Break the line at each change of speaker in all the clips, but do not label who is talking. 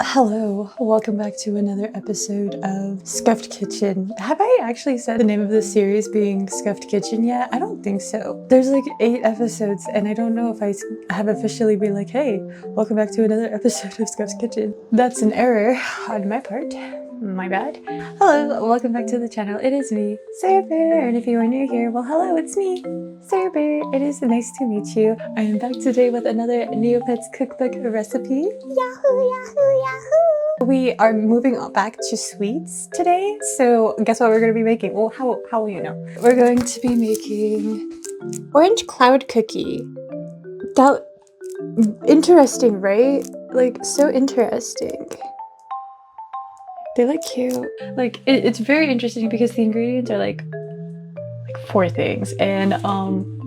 Hello, welcome back to another episode of Scuffed Kitchen. Have I actually said the name of this series being Scuffed Kitchen yet? I don't think so. There's like 8 episodes and I don't know if I have officially been like, hey, welcome back to another episode of Scuffed Kitchen. That's an error on my part. My bad. Hello, welcome back to the channel. It is me, searbear, and if you are new here, well hello, it's me, searbear. It is nice to meet you. I am back today with another Neopets cookbook recipe. Yahoo, yahoo, yahoo! We are moving back to sweets today, so guess what we're going to be making? Well, how will you know? We're going to be making orange cloud cookie. That interesting, right? Like, so interesting. They look cute. Like, it's very interesting because the ingredients are like 4 things, and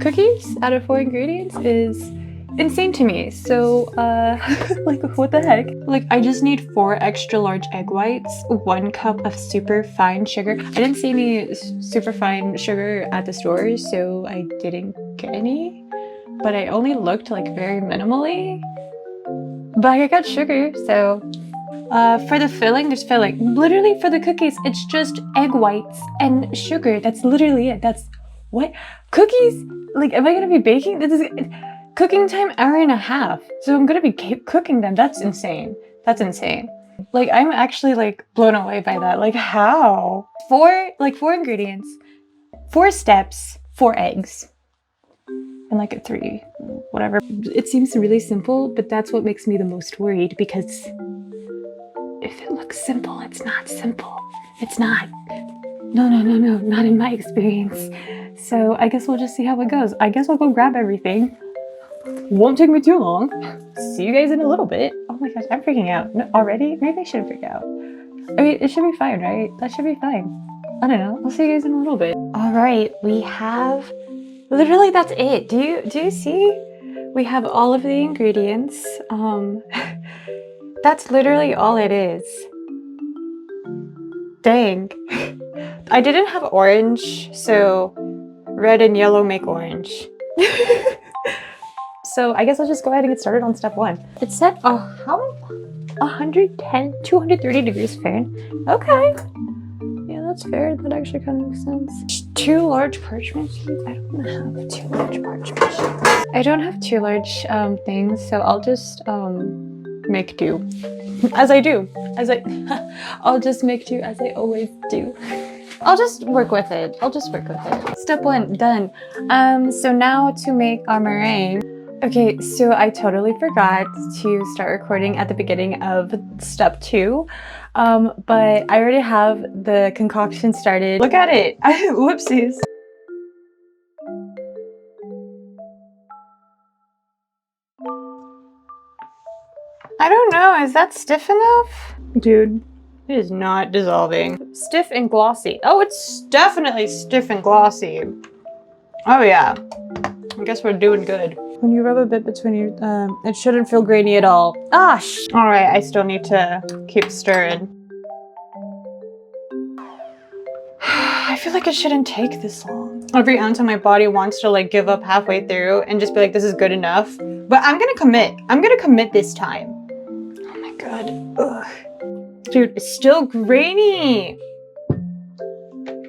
cookies out of 4 ingredients is insane to me. So like, what the heck? Like, I just need 4 extra large egg whites, 1 cup of super fine sugar. I didn't see any super fine sugar at the store, so I didn't get any, but I only looked like very minimally, but I got sugar. So for the filling, there's filling. Literally for the cookies, it's just egg whites and sugar. That's literally it. That's what? Cookies? Like, am I gonna be baking? This is cooking time, 1.5 hours. So I'm gonna be cooking them. That's insane. That's insane. Like, I'm actually like blown away by that. Like, how? 4 ingredients, 4 steps, 4 eggs. And like 3, whatever. It seems really simple, but that's what makes me the most worried, because if it looks simple, it's not simple. It's not. No, not in my experience. So I guess we'll just see how it goes. I guess I'll go grab everything. Won't take me too long. See you guys in a little bit. Oh my gosh, I'm freaking out. No, already? Maybe I shouldn't freak out. I mean, it should be fine, right? That should be fine. I don't know. I'll see you guys in a little bit. All right, we have, literally that's it. Do you see? We have all of the ingredients. That's literally all it is. Dang. I didn't have orange, so red and yellow make orange. So I guess I'll just go ahead and get started on step 1. It's set 110, 230 degrees Fahrenheit. Okay. Yeah, that's fair. That actually kind of makes sense. 2 large parchment sheets. I don't have 2 large parchment sheets. I don't have 2 large things, so I'll just make do. As I do. I'll just make do as I always do. I'll just work with it. Step 1, done. So now to make our meringue. Okay, so I totally forgot to start recording at the beginning of step 2. But I already have the concoction started. Look at it. Whoopsies. I don't know, is that stiff enough? Dude, it is not dissolving. Stiff and glossy. Oh, it's definitely stiff and glossy. Oh yeah, I guess we're doing good. When you rub a bit between your, it shouldn't feel grainy at all. Ah, all right, I still need to keep stirring. I feel like it shouldn't take this long. Every ounce of my body wants to like give up halfway through and just be like, this is good enough. But I'm gonna commit. I'm gonna commit this time. Oh my god. Ugh. Dude, it's still grainy.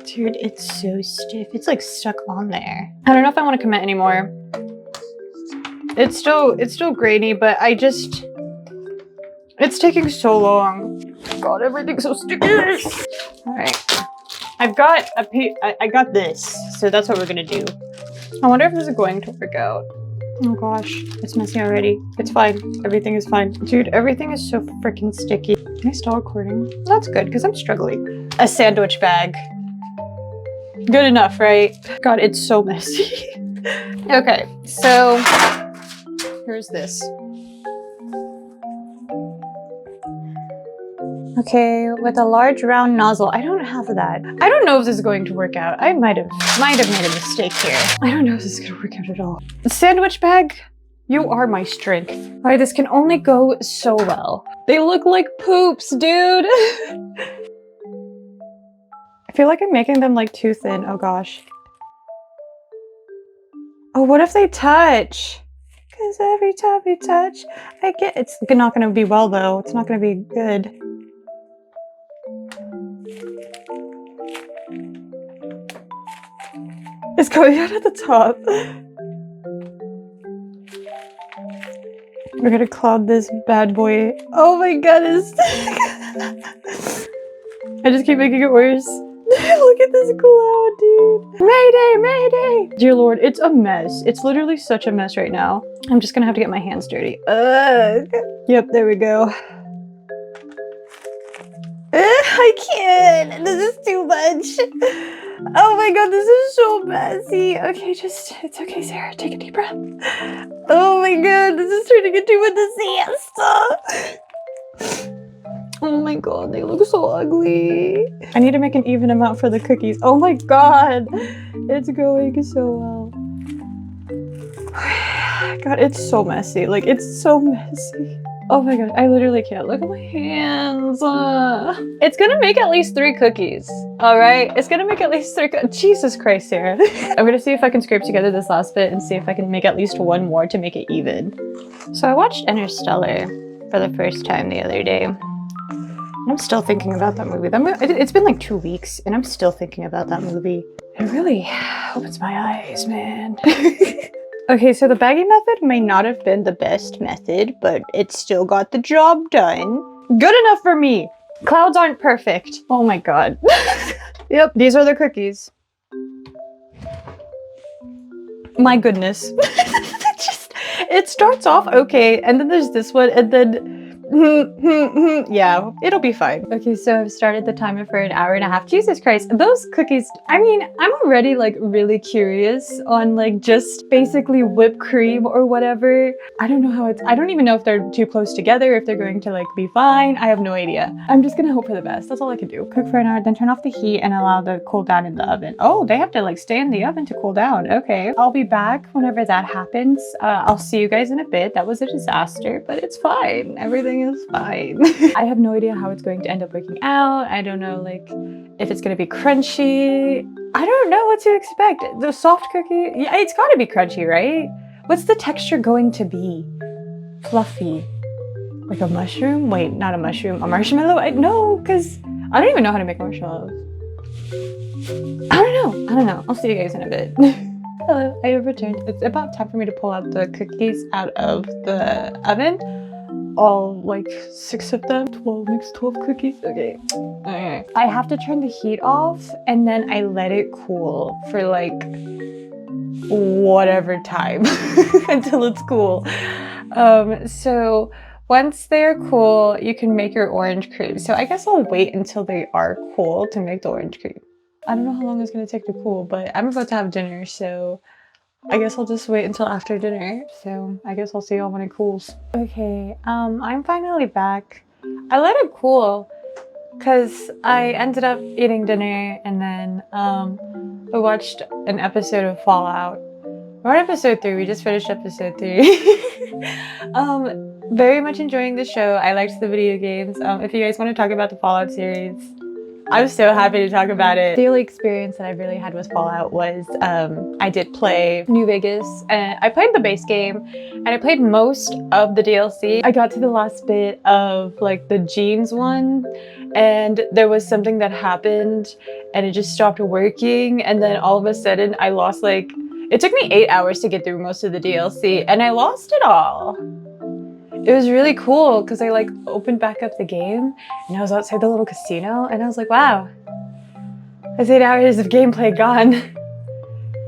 Dude, it's so stiff. It's like stuck on there. I don't know if I want to commit anymore. It's still grainy, but it's taking so long. God, everything's so sticky. All right. I got this, so that's what we're gonna do. I wonder if this is going to work out. Oh gosh, it's messy already. It's fine. Everything is fine. Dude, everything is so freaking sticky. Am I still recording? That's good, because I'm struggling. A sandwich bag. Good enough, right? God, it's so messy. Okay, so here's this. Okay, with a large round nozzle. I don't have that. I don't know if this is going to work out. I might have made a mistake here. I don't know if this is gonna work out at all. Sandwich bag, you are my strength. All right, this can only go so well. They look like poops, dude. I feel like I'm making them like too thin. Oh gosh. Oh, what if they touch? Cause every time you touch, I get. It's not gonna be well though. It's not gonna be good. It's going out at the top. We're gonna cloud this bad boy. Oh my goodness. I just keep making it worse. Look at this cloud, dude. Mayday, mayday. Dear Lord, it's a mess. It's literally such a mess right now. I'm just gonna have to get my hands dirty. Ugh. Yep, there we go. I can't. This is too much. Oh my god, this is so messy. Okay, it's okay, Sarah. Take a deep breath. Oh my god, this is turning into a disaster. Oh my god, they look so ugly. I need to make an even amount for the cookies. Oh my god, it's going so well. God, it's so messy. Like, it's so messy. Oh my god, I literally can't. Look at my hands. It's gonna make at least 3 cookies. All right, it's gonna make at least 3. Jesus Christ, Sarah. I'm gonna see if I can scrape together this last bit and see if I can make at least 1 more to make it even. So I watched Interstellar for the first time the other day. I'm still thinking about that movie. It's been like 2 weeks and I'm still thinking about that movie. It really opens my eyes, man. Okay, so the bagging method may not have been the best method, but it still got the job done. Good enough for me. Clouds aren't perfect. Oh my god. Yep, these are the cookies. My goodness. It starts off okay, and then there's this one, and then yeah, it'll be fine. Okay, so I've started the timer for 1.5 hours. Jesus Christ, those cookies, I mean, I'm already like really curious on like just basically whipped cream or whatever. I don't know how I don't even know if they're too close together, if they're going to like be fine. I have no idea. I'm just gonna hope for the best. That's all I can do. Cook for 1 hour, then turn off the heat and allow them to cool down in the oven. Oh, they have to like stay in the oven to cool down. Okay, I'll be back whenever that happens. I'll see you guys in a bit. That was a disaster, but it's fine. Everything is fine. I have no idea how it's going to end up working out. I don't know like if it's gonna be crunchy. I don't know what to expect. The soft cookie, yeah, it's gotta be crunchy, right? What's the texture going to be? Fluffy. Like a mushroom? Wait, not a mushroom, a marshmallow? No, because I don't even know how to make marshmallows. I don't know. I'll see you guys in a bit. Hello, I have returned. It's about time for me to pull out the cookies out of the oven. All like 6 of them. 12 makes 12 cookies. Okay. I have to turn the heat off and then I let it cool for like whatever time until it's cool. So once they're cool, you can make your orange cream. So I guess I'll wait until they are cool to make the orange cream. I don't know how long it's gonna take to cool, but I'm about to have dinner, so I guess I'll just wait until after dinner. So I guess I'll see y'all when it cools. Okay, I'm finally back. I let it cool because I ended up eating dinner and then I watched an episode of Fallout. We're on episode 3, we just finished episode 3. Very much enjoying the show. I liked the video games. If you guys want to talk about the Fallout series, I'm so happy to talk about it. The only experience that I really had with Fallout was I did play New Vegas and I played the base game and I played most of the DLC. I got to the last bit of like the jeans one and there was something that happened and it just stopped working and then all of a sudden I lost like, it took me 8 hours to get through most of the DLC and I lost it all. It was really cool because I like opened back up the game and I was outside the little casino and I was like, wow, that's 8 hours of gameplay gone.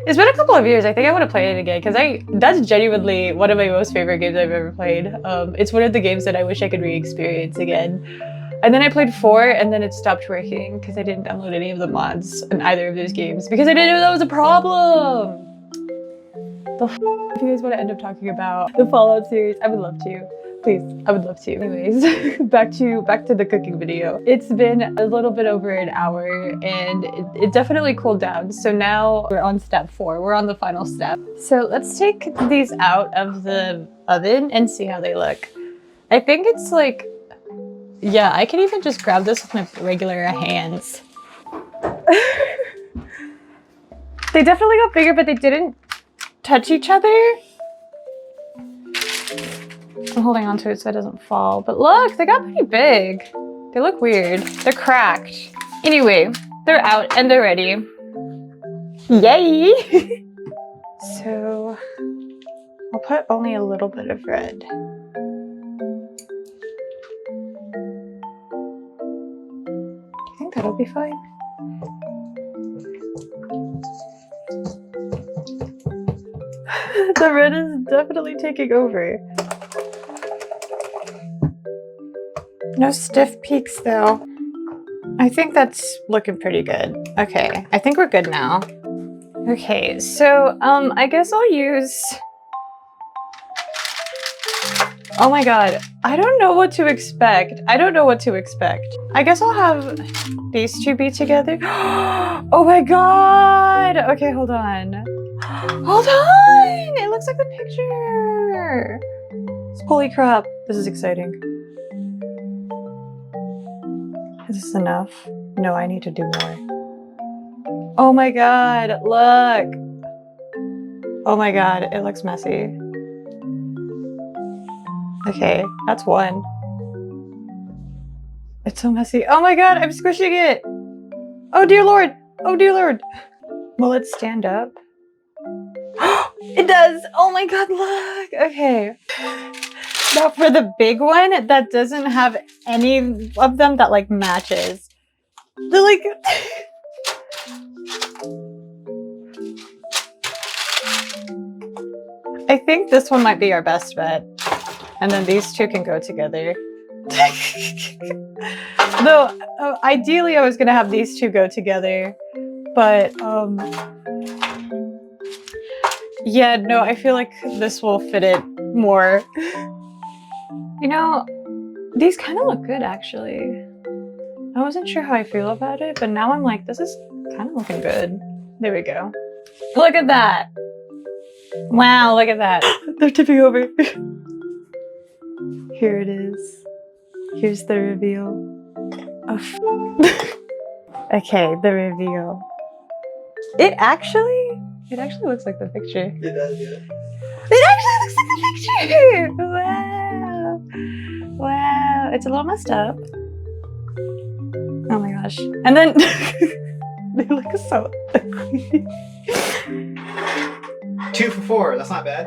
It's been a couple of years. I think I want to play it again because that's genuinely one of my most favorite games I've ever played. It's one of the games that I wish I could re-experience again. And then I played 4 and then it stopped working because I didn't download any of the mods in either of those games because I didn't know that was a problem. If you guys want to end up talking about the Fallout series, I would love to. Please, I would love to. Anyways, back to the cooking video. It's been a little bit over 1 hour and it definitely cooled down. So now we're on step 4. We're on the final step. So let's take these out of the oven and see how they look. I think it's like, yeah, I can even just grab this with my regular hands. They definitely got bigger, but they didn't touch each other. I'm holding onto it so it doesn't fall. But look, they got pretty big. They look weird. They're cracked. Anyway, they're out and they're ready. Yay! So I'll put only a little bit of red. I think that'll be fine. The red is definitely taking over. No stiff peaks though. I think that's looking pretty good. Okay, I think we're good now. Okay, so I guess I'll use... Oh my god, I don't know what to expect. I don't know what to expect. I guess I'll have these two be together. Oh my god! Okay, hold on. Hold on! It looks like the picture! Holy crap, this is exciting. Is this enough? No, I need to do more. Oh my god, look! Oh my god, it looks messy. Okay, that's one. It's so messy. Oh my god, I'm squishing it! Oh dear lord! Oh dear lord! Will it stand up? It does! Oh my god, look! Okay. Now for the big one that doesn't have any of them that like matches. They're like... I think this one might be our best bet. And then these two can go together. Though, ideally I was gonna have these two go together. But, yeah, no, I feel like this will fit it more. You know, these kind of look good, actually. I wasn't sure how I feel about it, but now I'm like, this is kind of looking good. There we go. Look at that! Wow, look at that. They're tipping over. Here it is. Here's the reveal. Oh, okay, the reveal. It actually looks like the picture.
It does, yeah.
It actually looks like the picture! Wow! Wow, it's a little messed up. Oh my gosh. And then they look so ugly.
2 for 4, that's not bad.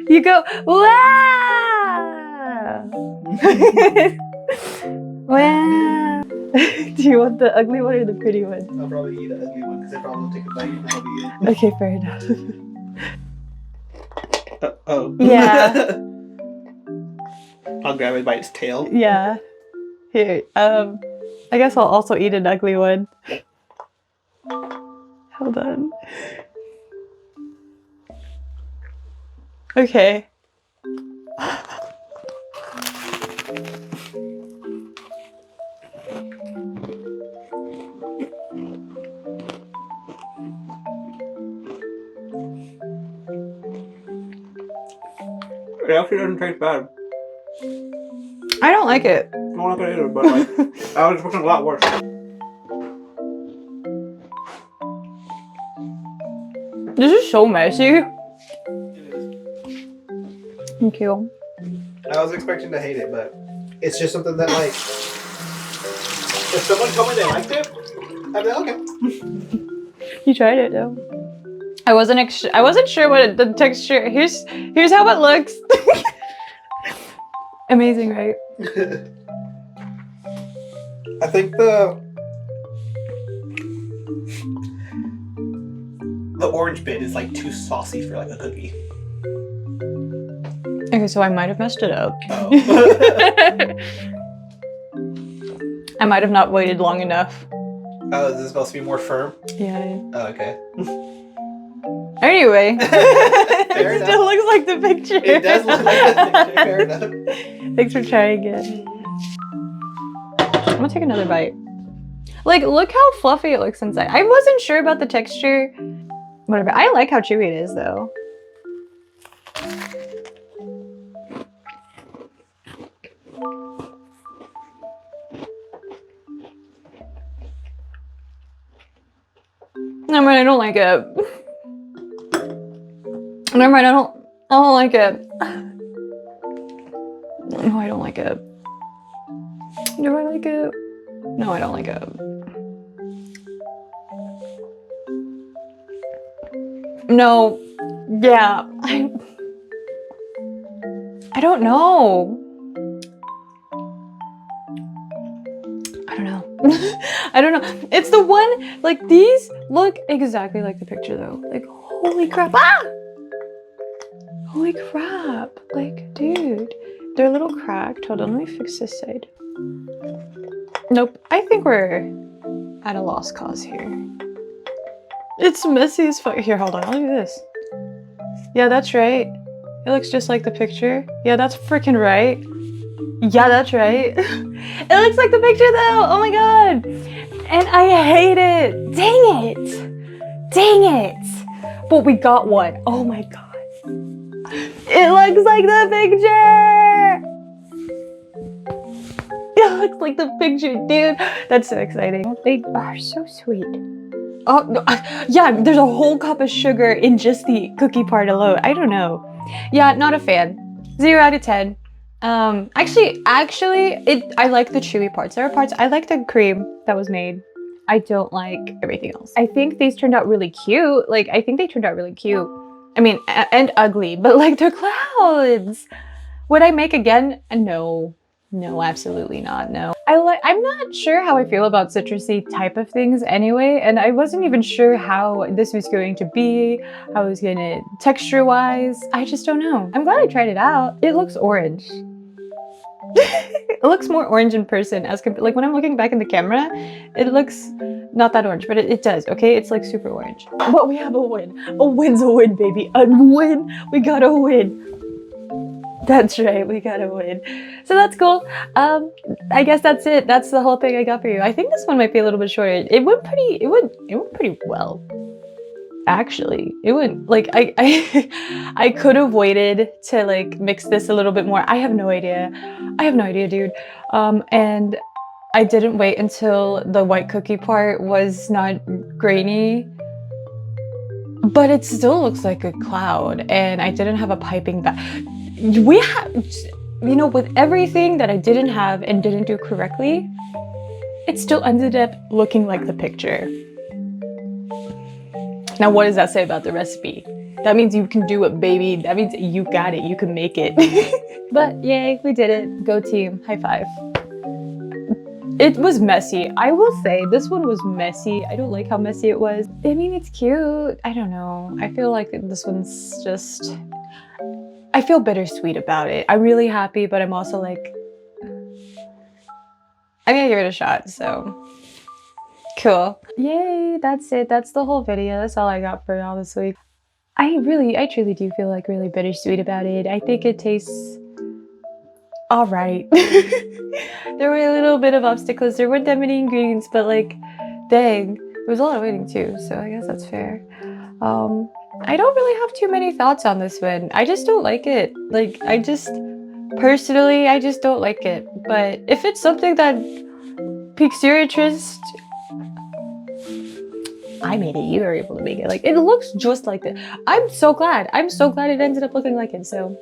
You go, wow! Wow! Do you want the ugly one or the pretty one?
I'll probably eat the ugly one because I probably will take a bite and that'll be it.
Okay, fair enough.
Oh.
Yeah.
I'll grab it by its tail.
Yeah. Here, I guess I'll also eat an ugly one. Hold on. Okay.
It actually doesn't taste bad.
I don't like it.
I'm not gonna eat it, but like, I was expecting a lot worse.
This is so messy.
It is.
Thank you.
I was expecting to hate it, but it's just something that like, if someone told me they liked it, I'd be like, okay.
You tried it though. I wasn't sure what the texture. Here's how it looks. Amazing, right?
I think the orange bit is like too saucy for like a cookie.
Okay, so I might have messed it up.
Oh.
I might have not waited long enough.
Oh, is this supposed to be more firm?
Yeah.
Oh, okay.
Anyway,
Fair
it
enough.
still looks like the picture.
It does look like the picture, fair enough.
Thanks for trying it. I'm gonna take another bite. Like, look how fluffy it looks inside. I wasn't sure about the texture. Whatever. I like how chewy it is, though. Never mind, I don't like it. Never mind, I don't like it. like it. Do I like it? No, I don't like it. No. Yeah. I don't know. I don't know. I don't know. It's the one, like, these look exactly like the picture though. Like, holy crap. Ah! Holy crap. Like, dude. They're a little cracked. Hold on, let me fix this side. Nope. I think we're at a lost cause here. It's messy as fuck. Here, hold on. I'll do this. Yeah, that's right. It looks just like the picture. Yeah, that's freaking right. Yeah, that's right. It looks like the picture though. Oh my god. And I hate it. Dang it. Dang it. But we got one. Oh my god. It looks like the picture. It looks like the picture, dude. That's so exciting. They are so sweet. Oh, no, yeah, there's a whole cup of sugar in just the cookie part alone. I don't know. Yeah, not a fan. 0 out of 10. Actually, I like the chewy parts. There are parts, I like the cream that was made. I don't like everything else. I think these turned out really cute. Like, I think they turned out really cute. I mean, and ugly, but like they're clouds. Would I make again? No. No, absolutely not, no. I'm not sure how I feel about citrusy type of things anyway, and I wasn't even sure how this was going to be, how it was gonna texture-wise. I just don't know. I'm glad I tried it out. It looks orange. It looks more orange in person as compared, like when I'm looking back in the camera, it looks not that orange, but it does, okay? It's like super orange. But we have a win. A win's a win, baby. A win. We got a win. That's right, we got a win. So that's cool. I guess that's it. That's the whole thing I got for you. I think this one might be a little bit shorter. It went pretty well. Actually, it went like I could have waited to like mix this a little bit more. I have no idea. I have no idea, dude. And I didn't wait until the white cookie part was not grainy. But it still looks like a cloud, and I didn't have a piping back. We have, you know, with everything that I didn't have and didn't do correctly, it still ended up looking like the picture. Now, what does that say about the recipe? That means you can do it, baby. That means you got it. You can make it. But yay, we did it. Go team. High five. It was messy. I will say this one was messy. I don't like how messy it was. I mean, it's cute. I don't know. I feel like this one's just... I feel bittersweet about it. I'm really happy, but I'm also like... I'm gonna give it a shot, so... Cool. Yay, that's it. That's the whole video. That's all I got for y'all this week. I truly do feel like really bittersweet about it. I think it tastes... all right. There were a little bit of obstacles. There weren't that many ingredients, but like, dang, there was a lot of waiting too, so I guess that's fair. I don't really have too many thoughts on this one. I just don't like it. Like, personally, I just don't like it. But if it's something that piques your interest, I made it. You were able to make it. Like, it looks just like it. I'm so glad. I'm so glad it ended up looking like it, so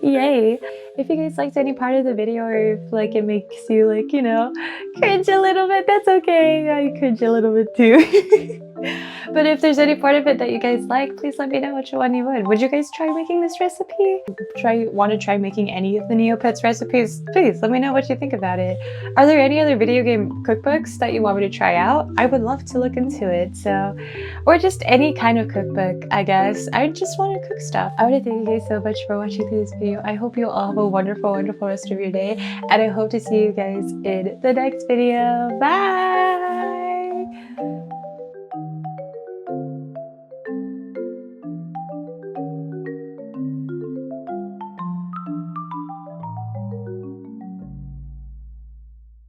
yay. If you guys liked any part of the video, or if like it makes you like, you know, cringe a little bit, that's okay. I cringe a little bit too. But if there's any part of it that you guys like, please let me know which one you would. Would you guys try making this recipe? Want to try making any of the Neopets recipes? Please let me know what you think about it. Are there any other video game cookbooks that you want me to try out? I would love to look into it. So, or just any kind of cookbook, I guess. I just want to cook stuff. I want to thank you guys so much for watching this video. I hope you all have a wonderful, wonderful rest of your day. And I hope to see you guys in the next video. Bye!